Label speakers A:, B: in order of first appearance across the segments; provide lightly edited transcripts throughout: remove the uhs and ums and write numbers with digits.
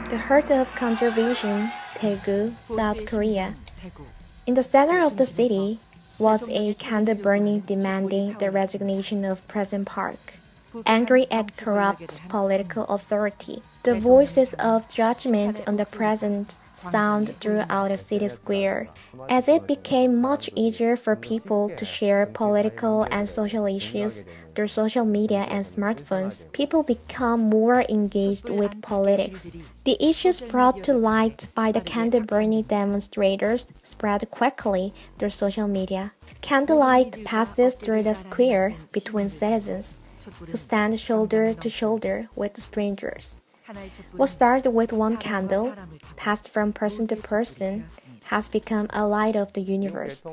A: the heart of conservation, Daegu, South Korea. In the center of the city was a candle burning demanding the resignation of President Park. Angry at corrupt political authority, the voices of judgment on the present sound throughout the city square. As it became much easier for people to share political and social issues through social media and smartphones, people become more engaged with politics. The issues brought to light by the candle-burning demonstrators spread quickly through social media. Candlelight passes through the square between citizens, who stand shoulder to shoulder with strangers. What started with one candle, passed from person to person, has become a light of the universe.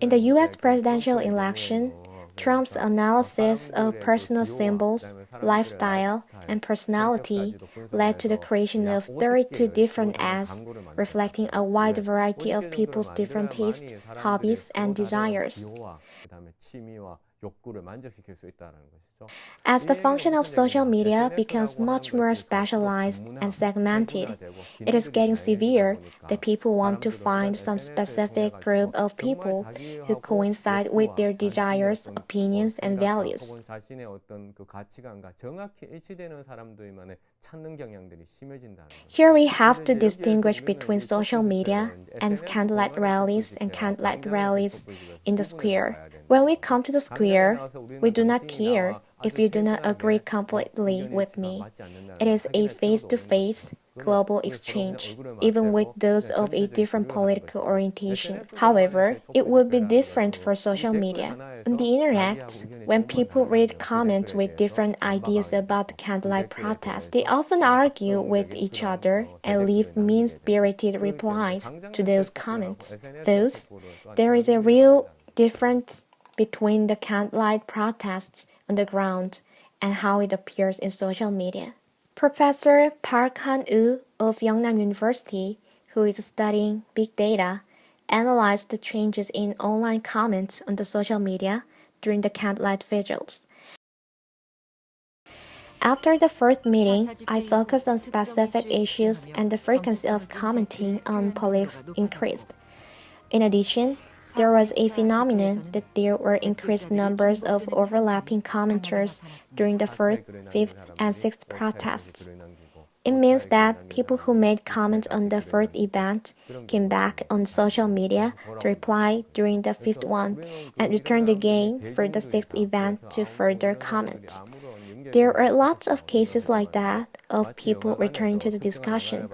A: In the U.S. presidential election, Trump's analysis of personal symbols, lifestyle, and personality led to the creation of 32 different ads, reflecting a wide variety of people's different tastes, hobbies, and desires. As the function of social media becomes much more specialized and segmented, it is getting severe that people want to find some specific group of people who coincide with their desires, opinions, and values. Here we have to distinguish between social media and candlelight rallies in the square. When we come to the square, we do not care if you do not agree completely with me. It is a face-to-face global exchange, even with those of a different political orientation. However, it would be different for social media. On the internet, when people read comments with different ideas about the candlelight protest, they often argue with each other and leave mean-spirited replies to those comments. Thus, there is a real difference between the candlelight protests on the ground and how it appears in social media. Professor Park Han-woo of Yeungnam University, who is studying Bigdata, analyzed the changes in online comments on the social media during the candlelight vigils. After the first meeting, I focused on specific issues and the frequency of commenting on politics increased. In addition, there was a phenomenon that there were increased numbers of overlapping commenters during the 4th, 5th, and 6th protests. It means that people who made comments on the 4th event came back on social media to reply during the 5th one and returned again for the 6th event to further comment. There are lots of cases like that of people returning to the discussion.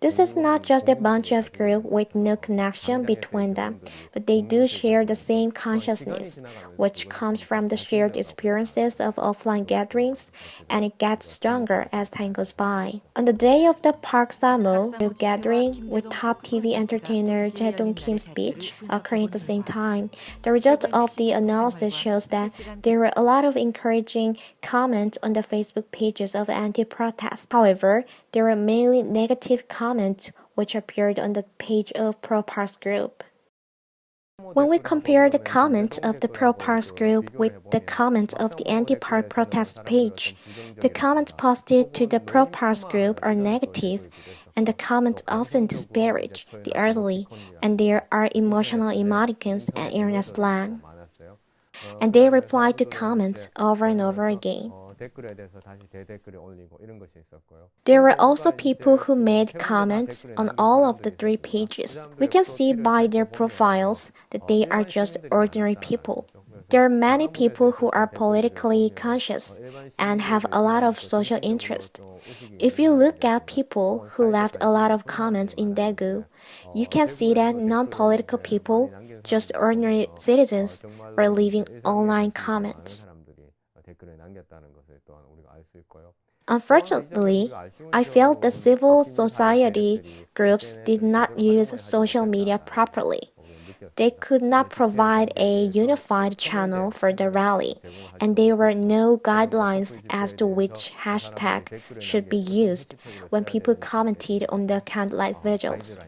A: This is not just a bunch of groups with no connection between them, but they do share the same consciousness, which comes from the shared experiences of offline gatherings, and it gets stronger as time goes by. On the day of the Park Samo group gathering, with top TV entertainer Jae-dong Kim's speech occurring at the same time, the result of the analysis shows that there were a lot of encouraging comments on the Facebook pages of anti-protest. However, there were mainly negative comments which appeared on the page of Pro-Park's group. When we compare the comments of the Pro-Park's group with the comments of the anti-Park protest page, the comments posted to the Pro-Park's group are negative, and the comments often disparage the elderly, and there are emotional emoticons and internet slang. And they reply to comments over and over again. There were also people who made comments on all of the 3 pages. We can see by their profiles that they are just ordinary people. There are many people who are politically conscious and have a lot of social interest. If you look at people who left a lot of comments in Daegu, you can see that non-political people, just ordinary citizens, are leaving online comments. Unfortunately, I felt the civil society groups did not use social media properly. They could not provide a unified channel for the rally, and there were no guidelines as to which hashtag should be used when people commented on the candlelight vigils.